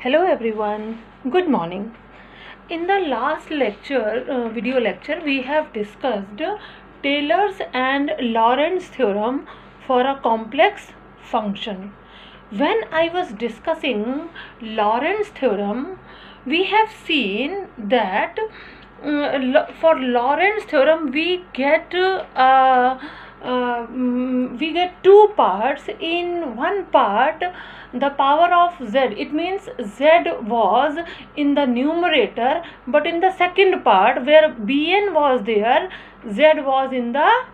Hello everyone, good morning. In the last lecture, video lecture, we have discussed Taylor's and Lorentz theorem for a complex function. When I was discussing Lorentz theorem, we have seen that for Lorentz theorem we get two parts. In one part, the power of z, it means z was in the numerator, but in the second part where bn was there, z was in the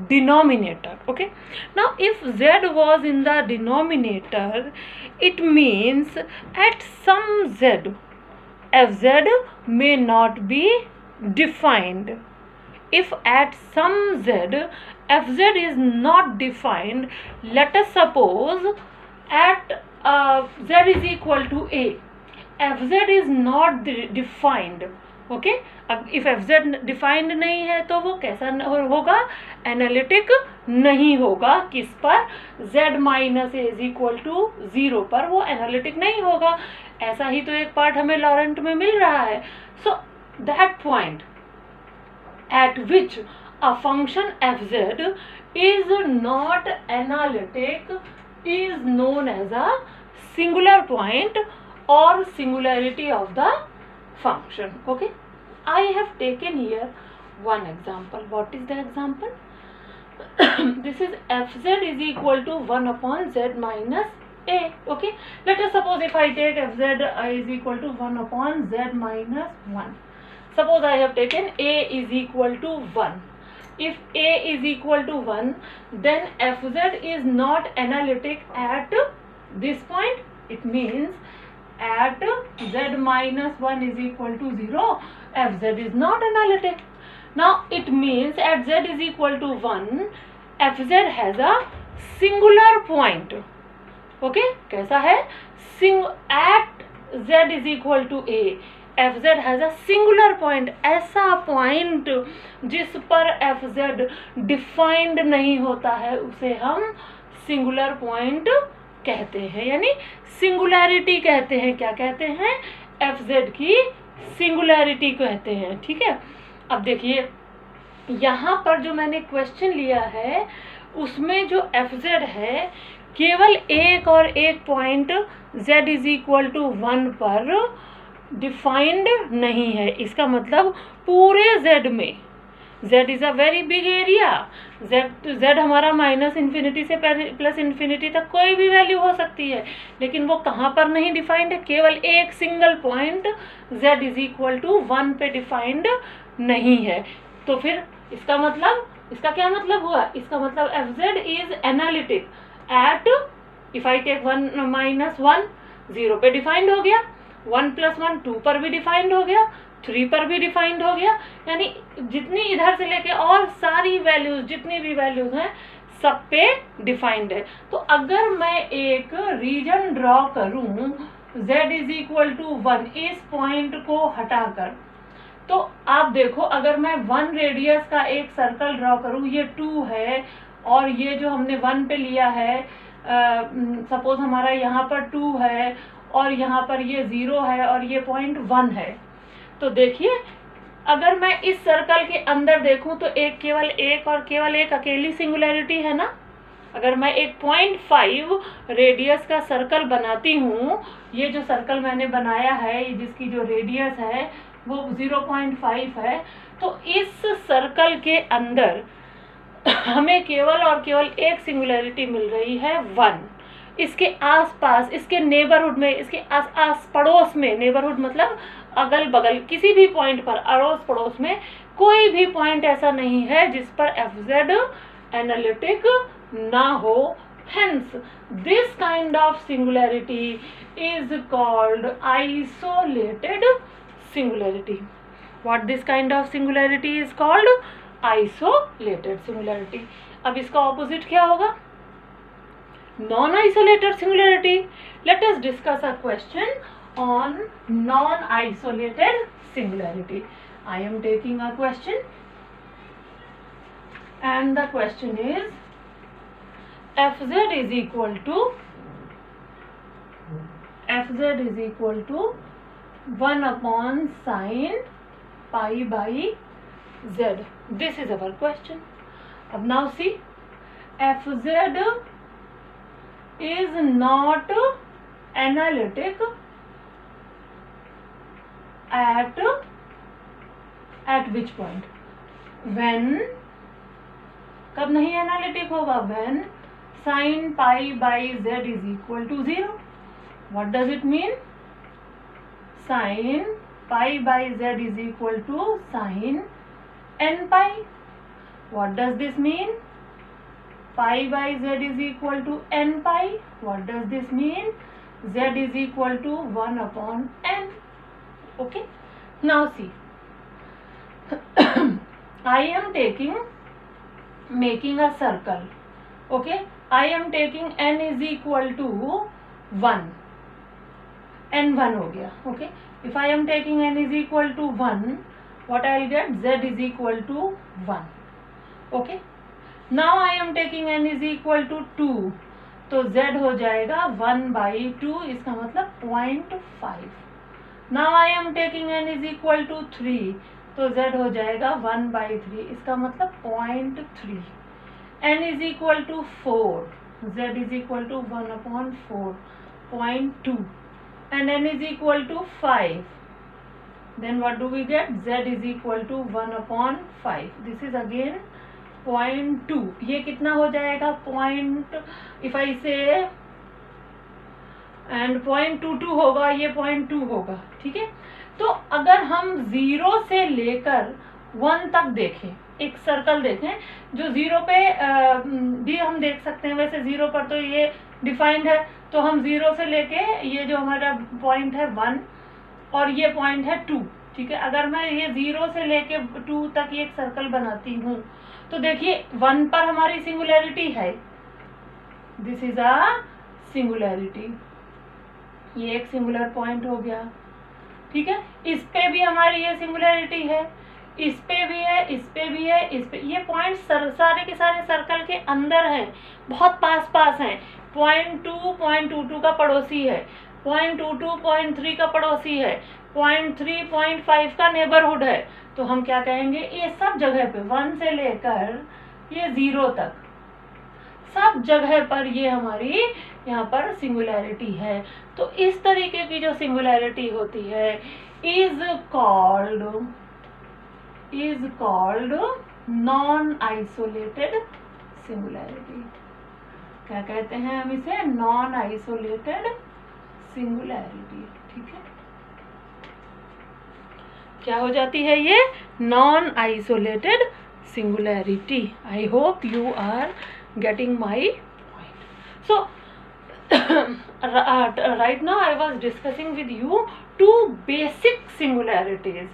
denominator. Okay, now if z was in the denominator, it means at some z, fz may not be defined. If at some z, fz is not defined, let us suppose at z is equal to a, fz is not defined. Okay, अब if fz defined नहीं है तो वो कैसा होगा, analytic नहीं होगा. किस पर, z minus a is equal to 0 पर वो एनालिटिक नहीं होगा. ऐसा ही तो एक पार्ट हमें लॉरेंट में मिल रहा है. So that point at which a function fz is not analytic is known as a singular point or singularity of the function. Okay, I have taken here one example. What is the example? This is fz is equal to 1 upon z minus a. Okay, let us suppose if I take fz is equal to 1 upon z minus 1. Suppose I have taken a is equal to 1. If a is equal to 1, then fz is not analytic at this point. It means at z minus 1 is equal to 0, fz is not analytic. Now it means at z is equal to 1, fz has a singular point. Okay, कैसा है, at z is equal to a, fz has a singular point. ऐसा point जिस पर fz defined नहीं होता है उसे हम सिंगुलर पॉइंट कहते हैं, यानी सिंगुलैरिटी कहते हैं. क्या कहते हैं, fz की सिंगुलैरिटी कहते हैं. ठीक है, अब देखिए यहाँ पर जो मैंने क्वेश्चन लिया है उसमें जो fz है केवल एक और एक point z is equal to 1 पर डिफाइंड नहीं है. इसका मतलब पूरे z में, z is a very big area, z हमारा माइनस इन्फिनिटी से प्लस इन्फिनिटी तक कोई भी वैल्यू हो सकती है, लेकिन वो कहाँ पर नहीं डिफाइंड है, केवल एक single point z is equal to 1 पे डिफाइंड नहीं है. तो फिर इसका मतलब, इसका क्या मतलब हुआ, इसका मतलब fz is analytic at, if I take 1 minus 1, 0 पे डिफाइंड हो गया, 1 प्लस 1 2 पर भी डिफाइंड हो गया, 3 पर भी डिफाइंड हो गया, यानी जितनी इधर से लेके और सारी वैल्यूज, जितनी भी वैल्यूज हैं सब पे डिफाइंड है. तो अगर मैं एक रीजन ड्रॉ करूं z इज इक्वल टू 1, इस पॉइंट को हटाकर, तो आप देखो अगर मैं 1 रेडियस का एक सर्कल ड्रॉ करूं, ये 2 है और ये जो हमने 1 पे लिया है, सपोज हमारा यहाँ पर 2 है और यहाँ पर ये 0 है और ये पॉइंट 1 है. तो देखिए अगर मैं इस सर्कल के अंदर देखूं तो एक केवल एक अकेली सिंगुलैरिटी है ना. अगर मैं एक 0.5 रेडियस का सर्कल बनाती हूँ, ये जो सर्कल मैंने बनाया है जिसकी जो रेडियस है वो 0.5 है, तो इस सर्कल के अंदर हमें केवल और केवल एक सिंगुलैरिटी मिल रही है 1. इसके आसपास, इसके नेबरहुड में, इसके आस पड़ोस में, नेबरहुड मतलब अगल बगल किसी भी पॉइंट पर, अड़ोस पड़ोस में कोई भी पॉइंट ऐसा नहीं है जिस पर fz एनालिटिक ना हो. Hence this kind of singularity is called isolated singularity. What this kind of singularity is called, isolated singularity. अब इसका ऑपोजिट क्या होगा, non-isolated singularity. Let us discuss a question on non-isolated singularity. I am taking a question and the question is fz is equal to fz is equal to 1 upon sin pi by z. This is our question. Now see, fz is not analytic at which point? When, कब नहीं analytic होगा? When sin pi by z is equal to 0. What does it mean? Sin pi by z is equal to sin n pi. What does this mean? Pi by z is equal to n pi. What does this mean? Z is equal to 1 upon n. Okay. Now see, I am making a circle. Okay. I am taking n is equal to 1. n1 हो गया. Okay. If I am taking n is equal to 1, what I will get? Z is equal to 1. Okay. Now I am taking n is equal to 2, तो z हो जाएगा 1 by 2, इसका मतलब 0.5. Now I am taking n is equal to 3, तो z हो जाएगा 1 by 3, इसका मतलब 0.3. n is equal to 4, z is equal to 1 upon 4, 0.2. And n is equal to 5, then what do we get? Z is equal to 1 upon 5. This is again 0.2. ये कितना हो जाएगा? if I say and 0.22 होगा, ये 0.2 होगा. ठीक है. तो अगर हम 0 से लेकर 1 तक देखें, एक सर्कल देखें जो 0 पे भी हम देख सकते हैं. वैसे 0 पर तो ये डिफाइंड है, तो हम 0 से लेके ये जो हमारा पॉइंट है 1 और ये पॉइंट है 2. ठीक है. अगर मैं ये 0 से लेके 2 तक ये एक सर्कल बनाती हूँ, तो देखिए 1 पर हमारी सिंगुलैरिटी है. This is a singularity. ये एक सिंगुलर पॉइंट हो गया. ठीक है. इस पे भी हमारी ये सिंगुलैरिटी है, इस पे भी है, इस पे भी है, इस पे. ये पॉइंट सारे के सारे सर्कल के अंदर हैं, बहुत पास हैं. 0.2 0.22 का पड़ोसी है, 0.22 0.3 का पड़ोसी है, 0.3 0.5 का नेबरहुड है. तो हम क्या कहेंगे? ये सब जगह पे 1 से लेकर ये 0 तक सब जगह पर ये हमारी यहाँ पर सिंगुलैरिटी है. तो इस तरीके की जो सिंगुलैरिटी होती है is called non isolated singularity. क्या कहते हैं हम इसे? Non isolated singularity. ठीक है. क्या हो जाती है ये? Non isolated singularity. I hope you are getting my point. So right now I was discussing with you two basic singularities.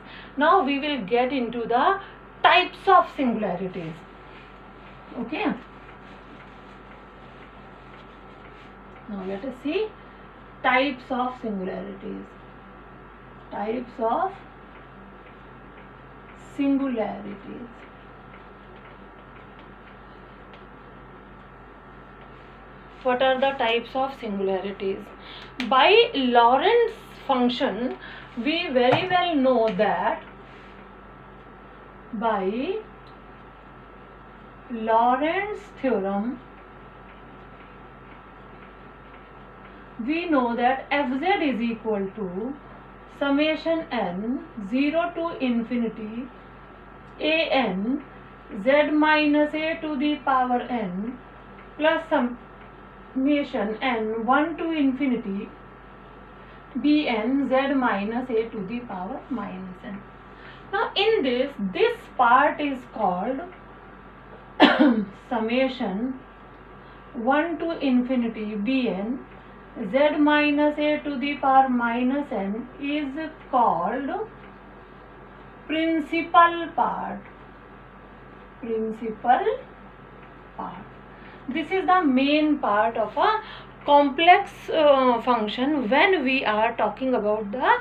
Now we will get into the types of singularities. Okay. Now let us see types of singularities. Types of singularities. What are the types of singularities? By Lorentz function, we very well know that by Lorentz theorem, we know that fz is equal to summation n 0 to infinity an z minus a to the power n plus summation n 1 to infinity bn z minus a to the power minus n. Now in this part is called summation 1 to infinity bn z minus a to the power minus n is called principal part. This is the main part of a complex function when we are talking about the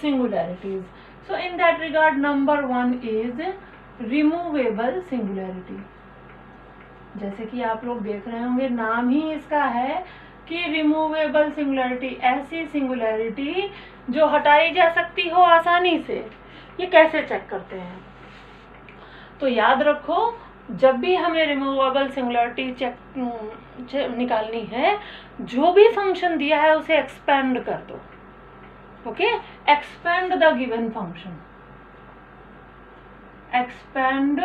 singularities. So in that regard, number 1 is removable singularity. जैसे कि आप लोग देख रहे होंगे, नाम ही इसका है कि रिमूवेबल सिंगुलैरिटी, ऐसी सिंगुलैरिटी जो हटाई जा सकती हो आसानी से। ये कैसे चेक करते हैं? तो याद रखो, जब भी हमें रिमूवेबल सिंगुलैरिटी चेक निकालनी है, जो भी फंक्शन दिया है उसे एक्सपेंड कर दो। Okay, expand the given function, expand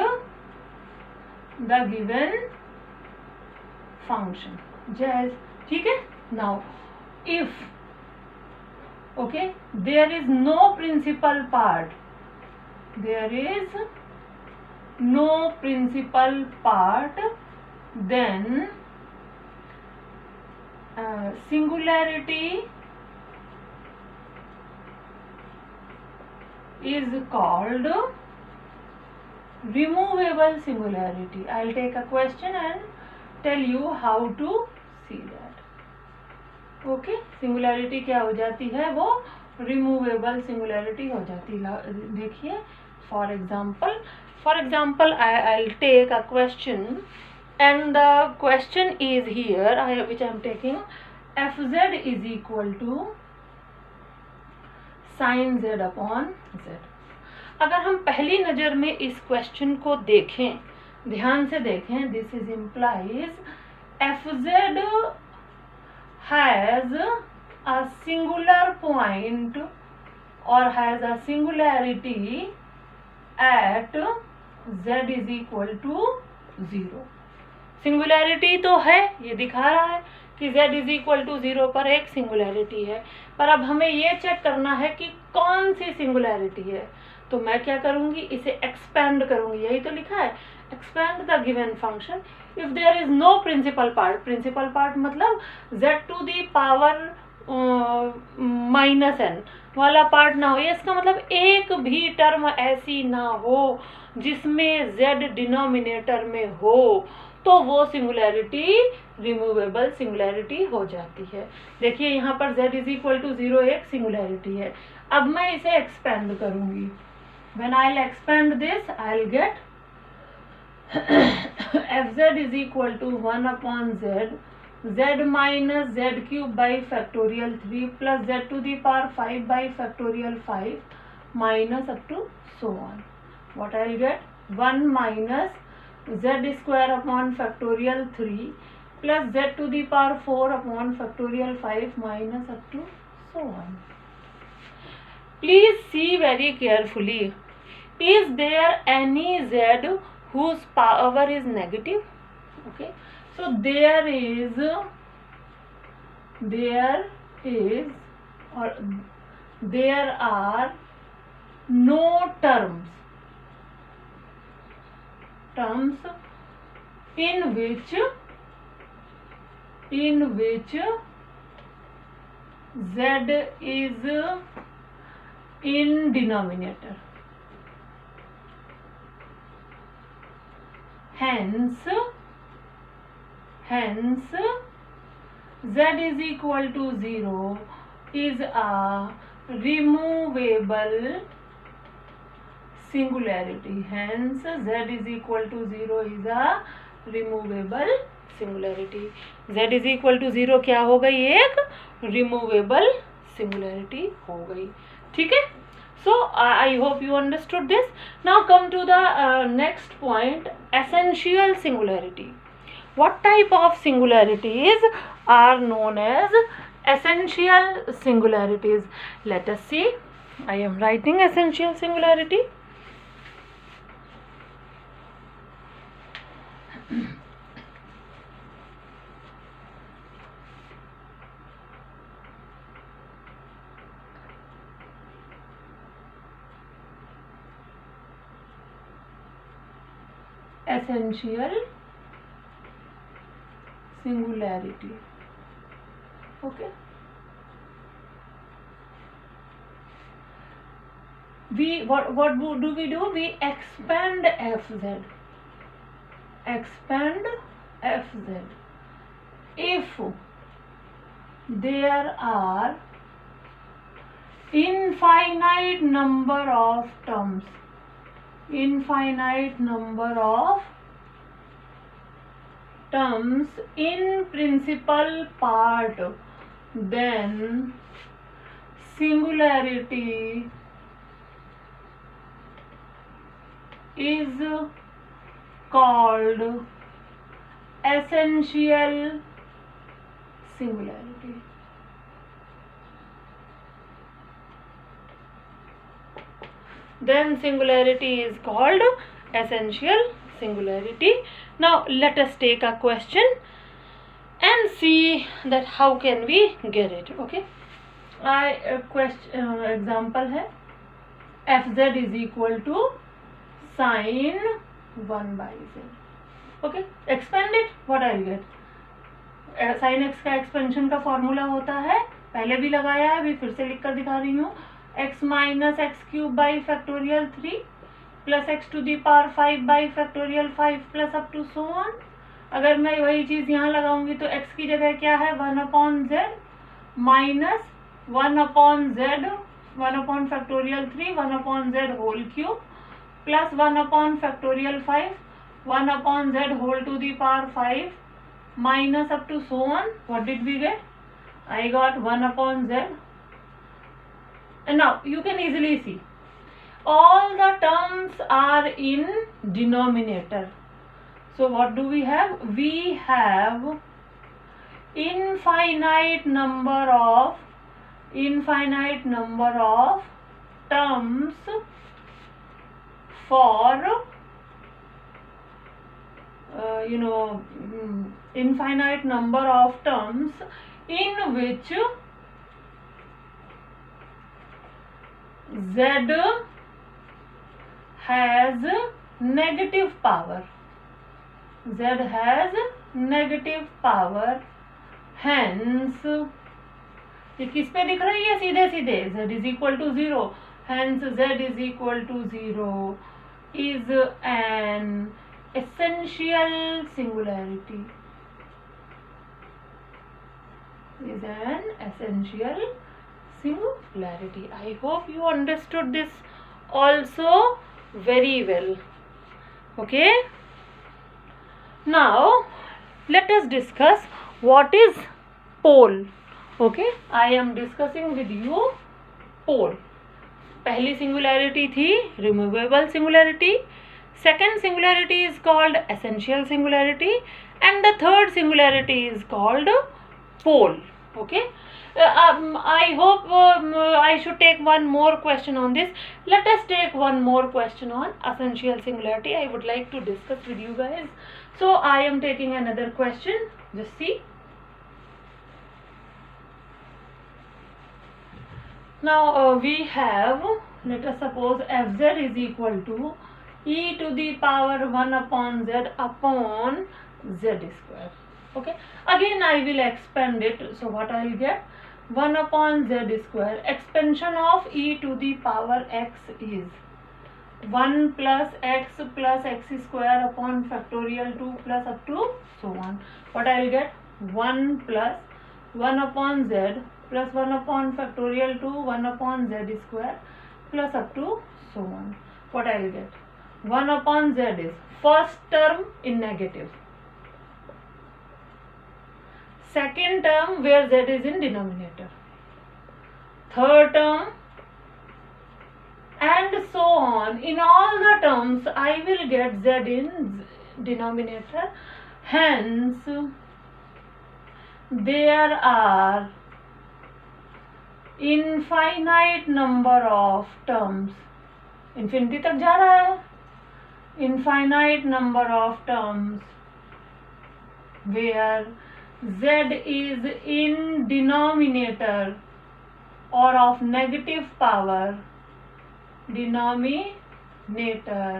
the given function, जैसे, ठीक है। Now if, okay, there is no principal part, there is no principal part, then singularity is called removable singularity. I'll take a question and tell you how to see that. Okay, singularity क्या हो जाती है? वो removable singularity हो जाती है। देखिए, for example, I'll take a question, and the question is here, which I am taking, fz is equal to sin z upon z। अगर हम पहली नज़र में इस क्वेश्चन को देखें, ध्यान से देखें, this is implies fz has a singular point or has a singularity at z is equal to 0। Singularity तो है, ये दिखा रहा है कि z इज इक्वल टू 0 पर एक सिंगुलैरिटी है, पर अब हमें ये चेक करना है कि कौन सी सिंगुलैरिटी है। तो मैं क्या करूंगी, इसे एक्सपेंड करूंगी, यही तो लिखा है, expand the given function if there is no principal part. Principal part मतलब z to the power -n वाला पार्ट ना हो, ये इसका मतलब एक भी टर्म ऐसी ना हो जिसमें z डिनोमिनेटर में हो, तो वो सिंगुलैरिटी रिमूवेबल सिंगुलैरिटी हो जाती है। देखिए यहाँ पर z इज इक्वल टू 0 एक सिंगुलैरिटी है। अब मैं इसे एक्सपेंड करूंगी, when I will expand this I will get fz is equal to 1 upon z minus z cube by factorial 3 plus z to the power 5 by factorial 5 minus up to so on. What I will get, 1 minus z square upon factorial 3 plus z to the power 4 upon factorial 5 minus up to so on. Please see very carefully. Is there any z whose power is negative? Okay, so there is or there are no terms in which z is in denominator, hence z is equal to 0 is a removable singularity, hence z is equal to 0 is a removable singularity। z is equal to 0 क्या हो गई, एक removable singularity हो गई, ठीक है। So I hope you understood this. Now come to the next point, essential singularity. What type of singularities are known as essential singularities? Let us see. I am writing essential singularity. Essential singularity, okay, what do we do, we expand fz if there are infinite number of terms terms in principal part, then singularity is called essential singularity. Then singularity is called essential singularity. Now let us take a question and see that how can we get it. Okay, example है fz is equal to sin 1 by z. Okay, expand it, what I'll get? sin x का expansion का formula होता है, पहले भी लगाया है, अभी फिर से लिख कर दिखा रही हूँ, x minus x cube by factorial 3 plus x to the power 5 by factorial 5 plus up to so on. अगर मैं वही चीज़ यहाँ लगाऊंगी तो x की जगह क्या है 1/z minus 1/z 1 factorial 3 1/z whole cube plus 1 factorial 5 1/z whole to the power 5 minus up to so on. What did we get? I got 1/z. And now you can easily see all the terms are in denominator. So what do we have? We have infinite number of terms for infinite number of terms in which z has negative power. Z has negative power. Hence ये किस पे दिख रही है? सीधे सीधे z is equal to 0. Hence z is equal to 0 is an essential singularity. Is an essential singularity. I hope you understood this also very well. Okay. Now let us discuss what is pole. Okay. I am discussing with you pole. पहली singularity थी removable singularity. Second singularity is called essential singularity, and the third singularity is called pole. Okay. I hope I should take one more question on this. Let us take one more question on essential singularity. I would like to discuss with you guys. So I am taking another question. Just see. Now we have, let us suppose fz is equal to e to the power 1/z upon z square. Okay, again I will expand it. So what I will get? 1/z square. Expansion of e to the power x is 1 plus x square upon factorial 2 plus up to so on. What I will get? 1 plus 1/z plus 1 factorial 2 1/z square plus up to so on. What I will get? 1/z is first term in negative, second term where z is in denominator, third term, and so on. In all the terms I will get z in denominator. Hence there are infinite number of terms. Infinity तक जा रहा है. Infinite number of terms where z is in denominator or of negative power denominator.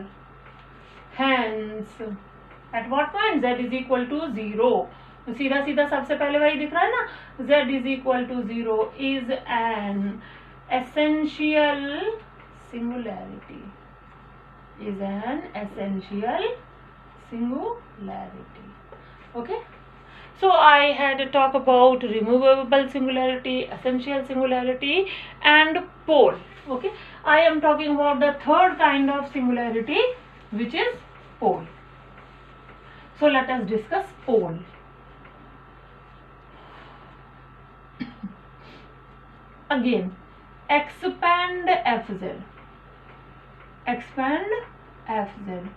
Hence at what point z is equal to 0? सीधा सीधा सबसे पहले वही दिख रहा है ना, z is equal to 0 is an essential singularity. Is an essential singularity. Okay. So I had to talk about removable singularity, essential singularity, and pole. Okay. I am talking about the third kind of singularity, which is pole. So let us discuss pole. Again, expand Fz. Expand Fz.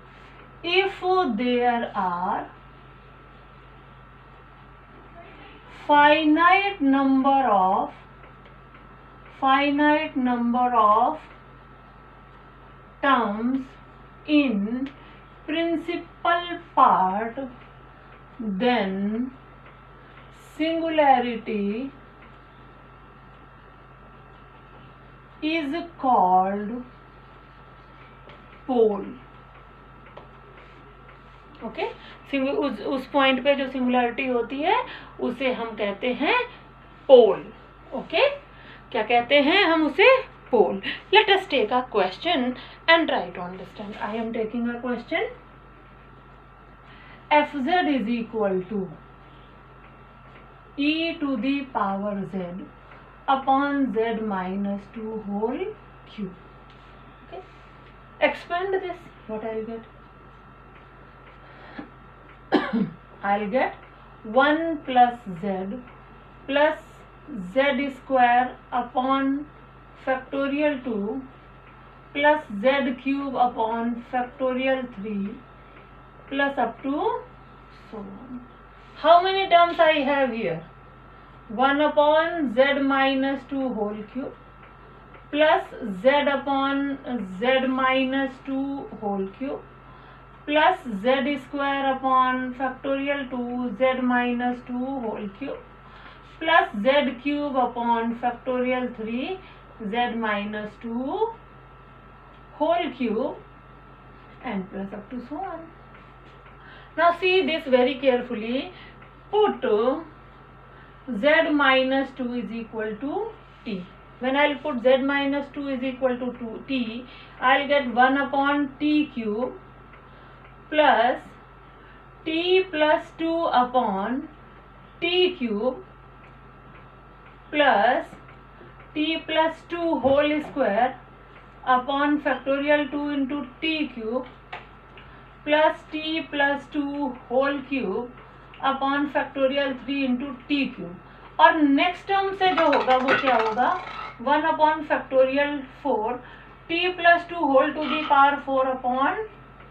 If there are finite number of terms in principal part, then singularity is called pole. Okay, उस point पे जो singularity होती है उसे हम कहते हैं पोल. Okay, क्या कहते हैं हम उसे? Pole. Let us take a question and try to understand. I am taking a question. Fz is equal to e to the power z upon z minus 2 whole cube. Okay, expand this. What I'll get? I'll get 1 plus z square upon factorial 2 plus z cube upon factorial 3 plus up to so on. How many terms I have here? 1 upon z minus 2 whole cube plus z upon z minus 2 whole cube plus z square upon factorial 2 z minus 2 whole cube plus z cube upon factorial 3 z minus 2 whole cube and plus up to so on. Now see this very carefully. Put z minus 2 is equal to t. When I'll put z minus 2 is equal to t, I'll get 1 upon t cube plus t plus 2 upon t cube plus t plus 2 whole square upon factorial 2 into t cube plus t plus 2 whole cube upon factorial 3 into t cube. और next term से जो होगा वो क्या होगा? 1 अपॉन factorial 4 t plus 2 whole to the power 4 upon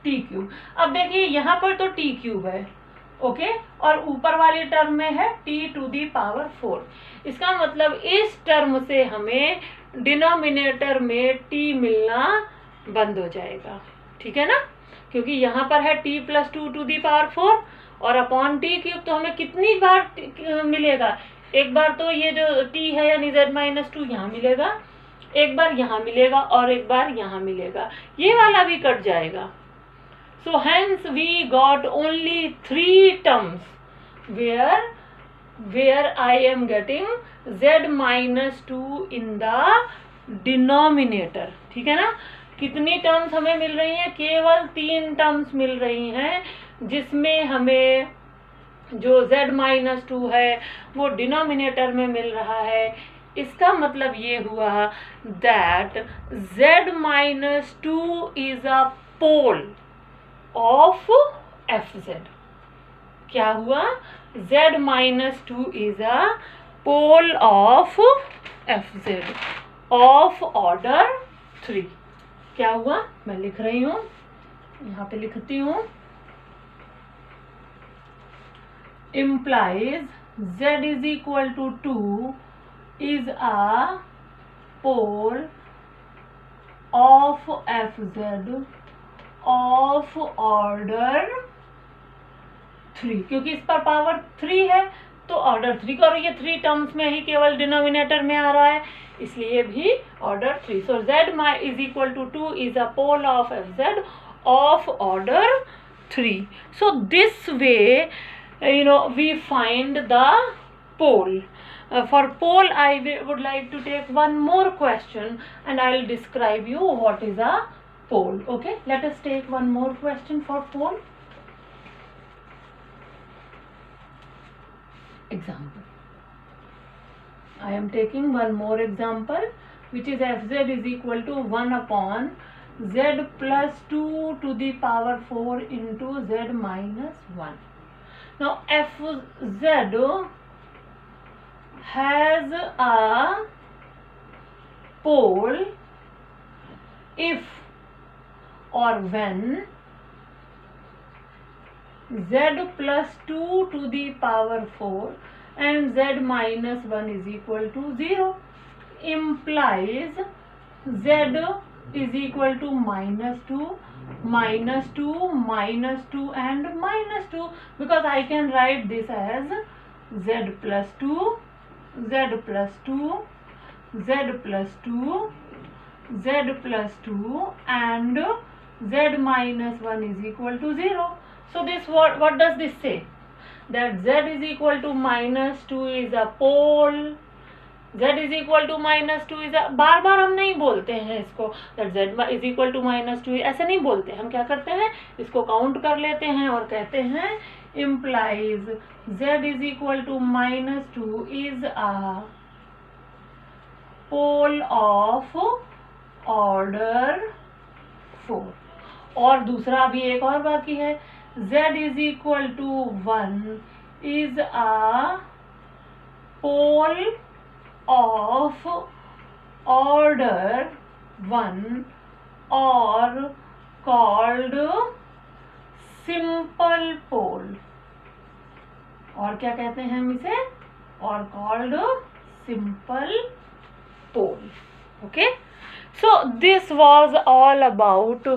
t cube. अब देखिए यहाँ पर तो टी क्यूब है, ओके, और ऊपर वाली टर्म में है t टू दी पावर 4. इसका मतलब इस टर्म से हमें डिनोमिनेटर में t मिलना बंद हो जाएगा. ठीक है ना, क्योंकि यहाँ पर है t plus 2 to the power 4 और अपॉन टी क्यूब. तो हमें कितनी बार मिलेगा? एक बार तो ये जो t है यानी z माइनस 2 यहाँ मिलेगा, एक बार यहाँ मिलेगा और एक बार यहाँ मिलेगा. ये वाला भी कट जाएगा. So hence we got only 3 terms where I am getting z minus 2 in the denominator. ठीक है ना. कितनी टर्म्स हमें मिल रही हैं? केवल 3 टर्म्स मिल रही हैं जिसमें हमें जो z माइनस 2 है वो डिनोमिनेटर में मिल रहा है. इसका मतलब ये हुआ that z minus 2 is a pole of fz. क्या हुआ? z minus 2 is a pole of fz of order 3. क्या हुआ? मैं लिख रही हूँ, यहाँ पे लिखती हूँ. implies z is equal to 2 is a pole of fz of order 3. क्योंकि इस पर पावर 3 है तो ऑर्डर 3 का, और ये 3 टर्म्स में ही केवल डिनोमिनेटर में आ रहा है, इसलिए भी order 3. So z is equal to 2 is a pole of fz of order 3. So this way we find the pole. For pole I would like to take one more question and I will describe you what is a pole. Okay, let us take one more question for pole. Example. I am taking one more example which is fz is equal to 1 upon z plus 2 to the power 4 into z minus 1. Now fz has a pole if or when z plus 2 to the power 4 and z minus 1 is equal to 0, implies z is equal to minus 2, minus 2, minus 2 and minus 2, because I can write this as z plus 2, z plus 2, z plus 2, z plus 2 and z minus 1 is equal to 0. So this what does this say? That z is equal to minus 2 is a pole, z is equal to minus 2 is a, बार बार हम नहीं बोलते हैं इसको that z is equal to minus 2, ऐसे नहीं बोलते, हम क्या करते हैं इसको काउंट कर लेते हैं और कहते हैं implies z is equal to minus 2 is a pole of order 4. और दूसरा भी एक और बाकी है, z is equal to 1 is a pole of order 1 or called simple pole. और क्या कहते हैं हम इसे? और called simple pole. Okay, so this was all about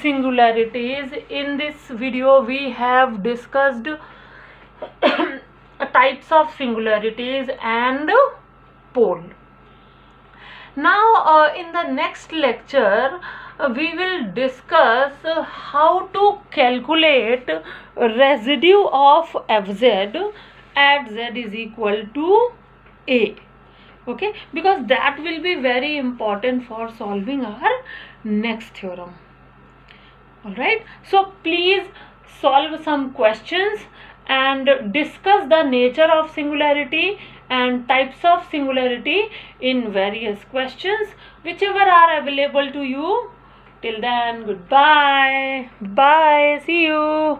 singularities. In this video we have discussed types of singularities and pole. Now in the next lecture we will discuss how to calculate residue of fz at z is equal to a. Okay, because that will be very important for solving our next theorem. Alright, so please solve some questions and discuss the nature of singularity and types of singularity in various questions whichever are available to you. Till then, goodbye. Bye. See you.